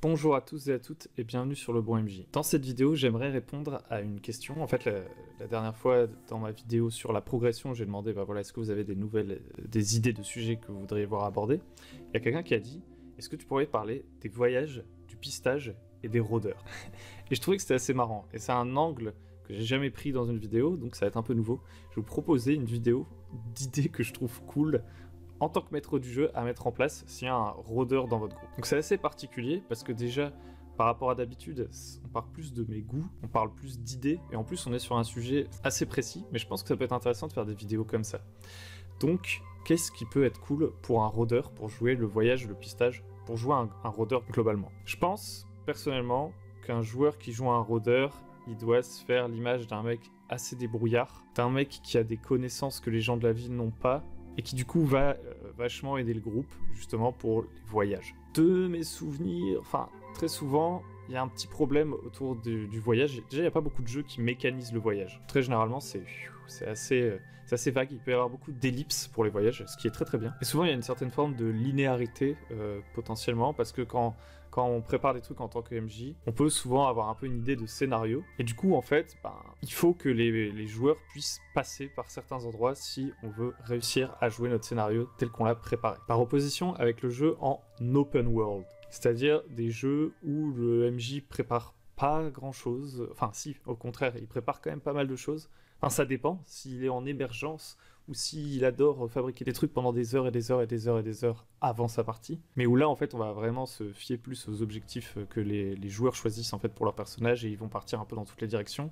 Bonjour à tous et à toutes et bienvenue sur Le Bon MJ. Dans cette vidéo, j'aimerais répondre à une question. En fait, la dernière fois, dans ma vidéo sur la progression, j'ai demandé, voilà, est-ce que vous avez des idées de sujets que vous voudriez voir abordés? Il y a quelqu'un qui a dit, est-ce que tu pourrais parler des voyages, du pistage et des rôdeurs? Et je trouvais que c'était assez marrant. Et c'est un angle que j'ai jamais pris dans une vidéo, donc ça va être un peu nouveau. Je vais vous proposer une vidéo d'idées que je trouve cool en tant que maître du jeu à mettre en place s'il y a un rôdeur dans votre groupe. Donc c'est assez particulier parce que déjà par rapport à d'habitude on parle plus de mes goûts, on parle plus d'idées et en plus on est sur un sujet assez précis, mais je pense que ça peut être intéressant de faire des vidéos comme ça. Donc qu'est-ce qui peut être cool pour un rôdeur, pour jouer le voyage, le pistage, pour jouer un rôdeur globalement? Je pense personnellement qu'un joueur qui joue un rôdeur, il doit se faire l'image d'un mec assez débrouillard, d'un mec qui a des connaissances que les gens de la ville n'ont pas, et qui du coup va vachement aider le groupe justement pour les voyages. De mes souvenirs, très souvent, il y a un petit problème autour du voyage. Déjà, il n'y a pas beaucoup de jeux qui mécanisent le voyage. Très généralement, c'est assez vague. Il peut y avoir beaucoup d'ellipses pour les voyages, ce qui est très très bien. Et souvent, il y a une certaine forme de linéarité potentiellement, parce que quand on prépare des trucs en tant que MJ, on peut souvent avoir un peu une idée de scénario. Et du coup, en fait, il faut que les joueurs puissent passer par certains endroits si on veut réussir à jouer notre scénario tel qu'on l'a préparé. Par opposition avec le jeu en open world, c'est-à-dire des jeux où le MJ prépare pas grand-chose. Enfin, si, au contraire, il prépare quand même pas mal de choses. Enfin, ça dépend s'il est en émergence ou s'il adore fabriquer des trucs pendant des heures et des heures et des heures et des heures avant sa partie, mais où là en fait on va vraiment se fier plus aux objectifs que les joueurs choisissent en fait pour leur personnage et ils vont partir un peu dans toutes les directions.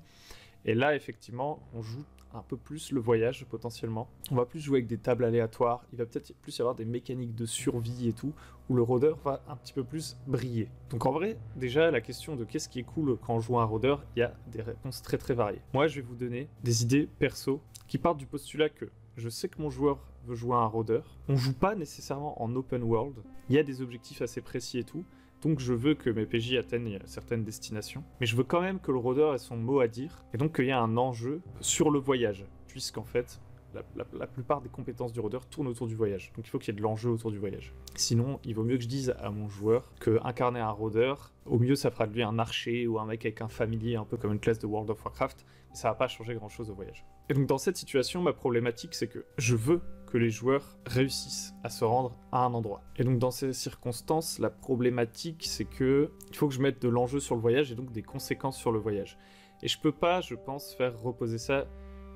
Et là effectivement on joue un peu plus le voyage potentiellement, on va plus jouer avec des tables aléatoires, il va peut-être plus y avoir des mécaniques de survie et tout, où le rôdeur va un petit peu plus briller. Donc en vrai, déjà la question de qu'est-ce qui est cool quand on joue un rôdeur, il y a des réponses très très variées. Moi je vais vous donner des idées perso qui partent du postulat que je sais que mon joueur veut jouer un rôdeur. On joue pas nécessairement en open world. Il y a des objectifs assez précis et tout. Donc je veux que mes PJ atteignent certaines destinations. Mais je veux quand même que le rôdeur ait son mot à dire. Et donc qu'il y ait un enjeu sur le voyage. Puisqu'en fait, la plupart des compétences du rôdeur tournent autour du voyage. Donc il faut qu'il y ait de l'enjeu autour du voyage. Sinon, il vaut mieux que je dise à mon joueur que incarner un rôdeur, au mieux ça fera de lui un archer ou un mec avec un familier, un peu comme une classe de World of Warcraft. Mais ça va pas changer grand chose au voyage. Et donc dans cette situation, ma problématique c'est que je veux que les joueurs réussissent à se rendre à un endroit. Et donc dans ces circonstances, la problématique c'est que il faut que je mette de l'enjeu sur le voyage et donc des conséquences sur le voyage. Et je peux pas, je pense, faire reposer ça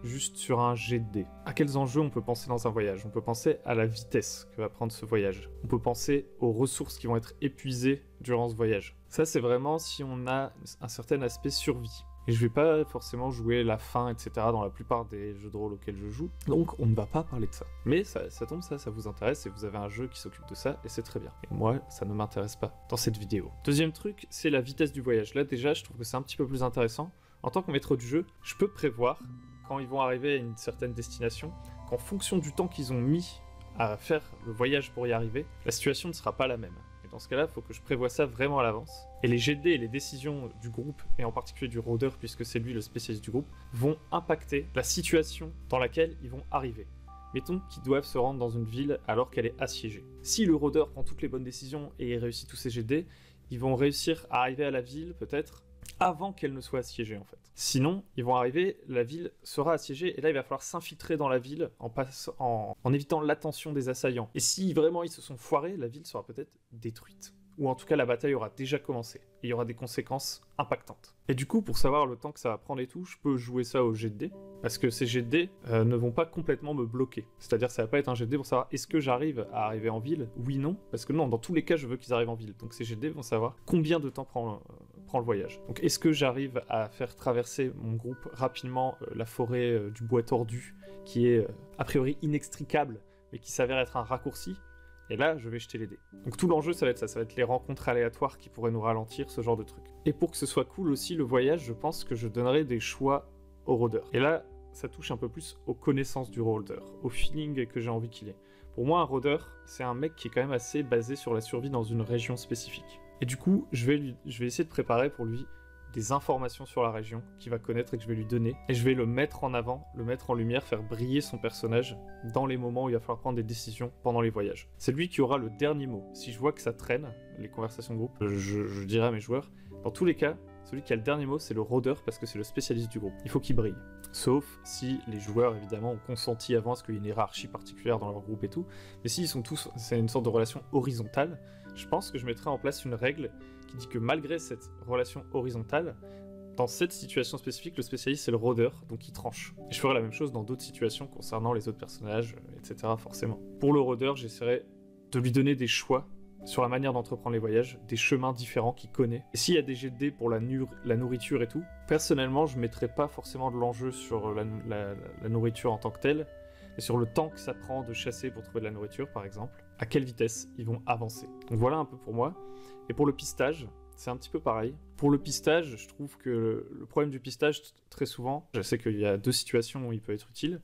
juste sur un jet de dés. À quels enjeux on peut penser dans un voyage? On peut penser à la vitesse que va prendre ce voyage. On peut penser aux ressources qui vont être épuisées durant ce voyage. Ça c'est vraiment si on a un certain aspect survie. Et je vais pas forcément jouer la fin, etc. dans la plupart des jeux de rôle auxquels je joue. Donc on ne va pas parler de ça. Mais ça tombe, ça vous intéresse et vous avez un jeu qui s'occupe de ça et c'est très bien. Et moi, ça ne m'intéresse pas dans cette vidéo. Deuxième truc, c'est la vitesse du voyage. Là déjà, je trouve que c'est un petit peu plus intéressant. En tant que maître du jeu, je peux prévoir quand ils vont arriver à une certaine destination, qu'en fonction du temps qu'ils ont mis à faire le voyage pour y arriver, la situation ne sera pas la même. Et dans ce cas-là, il faut que je prévoie ça vraiment à l'avance. Et les jets de dés et les décisions du groupe, et en particulier du rôdeur, puisque c'est lui le spécialiste du groupe, vont impacter la situation dans laquelle ils vont arriver. Mettons qu'ils doivent se rendre dans une ville alors qu'elle est assiégée. Si le rôdeur prend toutes les bonnes décisions et réussit tous ses jets de dés, ils vont réussir à arriver à la ville, peut-être, avant qu'elle ne soit assiégée en fait. Sinon, ils vont arriver, la ville sera assiégée et là il va falloir s'infiltrer dans la ville en évitant l'attention des assaillants. Et si vraiment ils se sont foirés, la ville sera peut-être détruite. Ou en tout cas la bataille aura déjà commencé. Et il y aura des conséquences impactantes. Et du coup, pour savoir le temps que ça va prendre et tout, je peux jouer ça au jet de dés. Parce que ces jets de dés ne vont pas complètement me bloquer. C'est-à-dire ça va pas être un jet de dés pour savoir est-ce que j'arrive à arriver en ville? Oui, non. Parce que non, dans tous les cas, je veux qu'ils arrivent en ville. Donc ces jets de dés vont savoir combien de temps prend le voyage. Donc est-ce que j'arrive à faire traverser mon groupe rapidement la forêt du bois tordu, qui est a priori inextricable, mais qui s'avère être un raccourci? Et là, je vais jeter les dés. Donc tout l'enjeu, ça va être ça va être les rencontres aléatoires qui pourraient nous ralentir, ce genre de truc. Et pour que ce soit cool aussi, le voyage, je pense que je donnerai des choix au rôdeur. Et là, ça touche un peu plus aux connaissances du rôdeur, au feeling que j'ai envie qu'il ait. Pour moi, un rôdeur, c'est un mec qui est quand même assez basé sur la survie dans une région spécifique. Et du coup, je vais essayer de préparer pour lui des informations sur la région qu'il va connaître et que je vais lui donner. Et je vais le mettre en avant, le mettre en lumière, faire briller son personnage dans les moments où il va falloir prendre des décisions pendant les voyages. C'est lui qui aura le dernier mot. Si je vois que ça traîne, les conversations de groupe, je dirai à mes joueurs, dans tous les cas, celui qui a le dernier mot, c'est le rôdeur parce que c'est le spécialiste du groupe. Il faut qu'il brille. Sauf si les joueurs, évidemment, ont consenti avant à ce qu'il y ait une hiérarchie particulière dans leur groupe et tout. Mais s'ils sont tous... C'est une sorte de relation horizontale. Je pense que je mettrai en place une règle qui dit que malgré cette relation horizontale, dans cette situation spécifique, le spécialiste, c'est le rôdeur, donc il tranche. Et je ferai la même chose dans d'autres situations concernant les autres personnages, etc., forcément. Pour le rôdeur, j'essaierai de lui donner des choix sur la manière d'entreprendre les voyages, des chemins différents qu'il connaît. Et s'il y a des jets de dés pour la nourriture et tout, personnellement, je ne mettrai pas forcément de l'enjeu sur la nourriture en tant que telle, mais sur le temps que ça prend de chasser pour trouver de la nourriture, par exemple, à quelle vitesse ils vont avancer. Donc voilà un peu pour moi. Et pour le pistage, c'est un petit peu pareil. Pour le pistage, je trouve que le problème du pistage, très souvent, je sais qu'il y a deux situations où il peut être utile.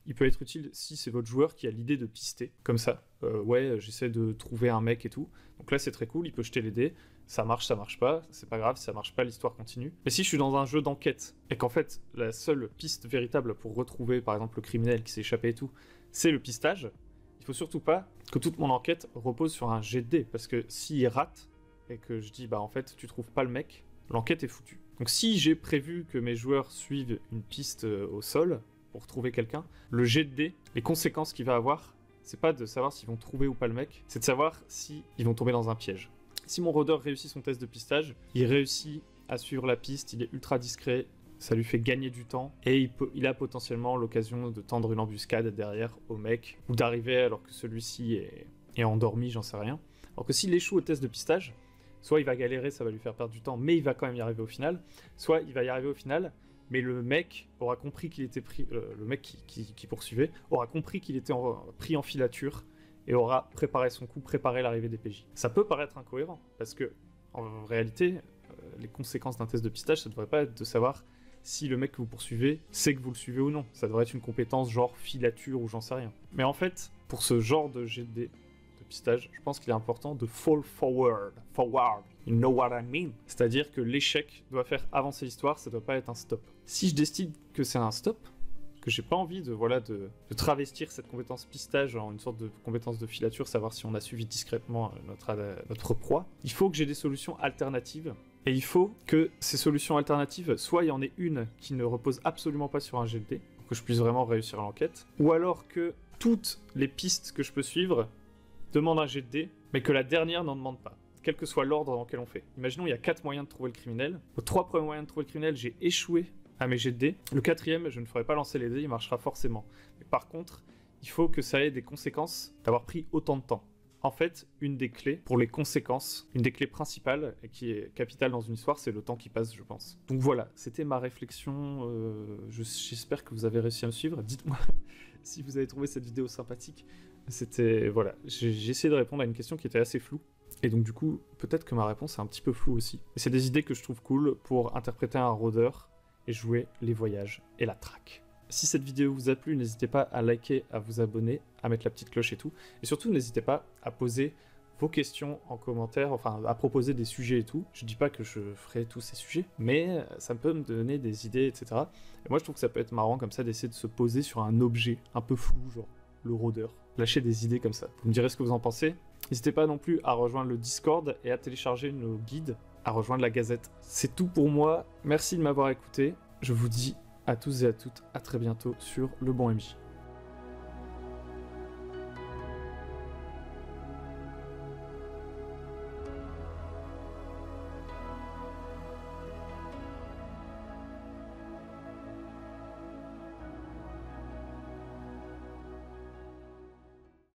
Il peut être utile si c'est votre joueur qui a l'idée de pister, comme ça. Ouais, j'essaie de trouver un mec et tout. Donc là, c'est très cool, il peut jeter les dés. Ça marche pas, c'est pas grave, si ça marche pas, l'histoire continue. Mais si je suis dans un jeu d'enquête, et qu'en fait, la seule piste véritable pour retrouver, par exemple, le criminel qui s'est échappé et tout, c'est le pistage, il faut surtout pas que toute mon enquête repose sur un jet de dés, parce que s'il rate, et que je dis, bah en fait, tu trouves pas le mec, l'enquête est foutue. Donc si j'ai prévu que mes joueurs suivent une piste au sol, pour trouver quelqu'un, le jet de dés, les conséquences qu'il va avoir, c'est pas de savoir s'ils vont trouver ou pas le mec, c'est de savoir s'ils vont tomber dans un piège. Si mon rôdeur réussit son test de pistage, il réussit à suivre la piste, il est ultra discret, ça lui fait gagner du temps, et il a potentiellement l'occasion de tendre une embuscade derrière au mec, ou d'arriver alors que celui-ci est endormi, j'en sais rien. Alors que s'il échoue au test de pistage, soit il va galérer, ça va lui faire perdre du temps, mais il va quand même y arriver au final, soit il va y arriver au final, mais le mec aura compris qu'il était pris, le mec qui poursuivait aura compris qu'il était pris en filature et aura préparé son coup, préparé l'arrivée des PJ. Ça peut paraître incohérent, parce que en réalité, les conséquences d'un test de pistage, ça devrait pas être de savoir si le mec que vous poursuivez sait que vous le suivez ou non. Ça devrait être une compétence genre filature ou j'en sais rien. Mais en fait, pour ce genre de GD de pistage, je pense qu'il est important de fall forward. You know what I mean? C'est-à-dire que l'échec doit faire avancer l'histoire, ça doit pas être un stop. Si je décide que c'est un stop, que j'ai pas envie de travestir cette compétence pistage en une sorte de compétence de filature, savoir si on a suivi discrètement notre proie, il faut que j'ai des solutions alternatives. Et il faut que ces solutions alternatives, soit il y en ait une qui ne repose absolument pas sur un jet de dés, pour que je puisse vraiment réussir l'enquête, ou alors que toutes les pistes que je peux suivre demandent un jet de dés, mais que la dernière n'en demande pas, quel que soit l'ordre dans lequel on fait. Imaginons, il y a 4 moyens de trouver le criminel. Aux 3 premiers moyens de trouver le criminel, j'ai échoué à mes jets de dés. Le 4e, je ne ferai pas lancer les dés, il marchera forcément. Mais par contre, il faut que ça ait des conséquences d'avoir pris autant de temps. En fait, une des clés pour les conséquences, une des clés principales et qui est capitale dans une histoire, c'est le temps qui passe, je pense. Donc voilà, c'était ma réflexion. J'espère que vous avez réussi à me suivre. Dites-moi si vous avez trouvé cette vidéo sympathique. C'était, voilà, j'ai essayé de répondre à une question qui était assez floue. Et donc du coup, peut-être que ma réponse est un petit peu floue aussi. Et c'est des idées que je trouve cool pour interpréter un rôdeur et jouer les voyages et la traque. Si cette vidéo vous a plu, n'hésitez pas à liker, à vous abonner, à mettre la petite cloche et tout. Et surtout, n'hésitez pas à poser vos questions en commentaire, enfin à proposer des sujets et tout. Je dis pas que je ferai tous ces sujets, mais ça peut me donner des idées, etc. Et moi, je trouve que ça peut être marrant comme ça d'essayer de se poser sur un objet un peu flou, genre le rôdeur. Lâcher des idées comme ça. Vous me direz ce que vous en pensez. N'hésitez pas non plus à rejoindre le Discord et à télécharger nos guides, à rejoindre la Gazette. C'est tout pour moi. Merci de m'avoir écouté. Je vous dis à tous et à toutes à très bientôt sur Le Bon MJ.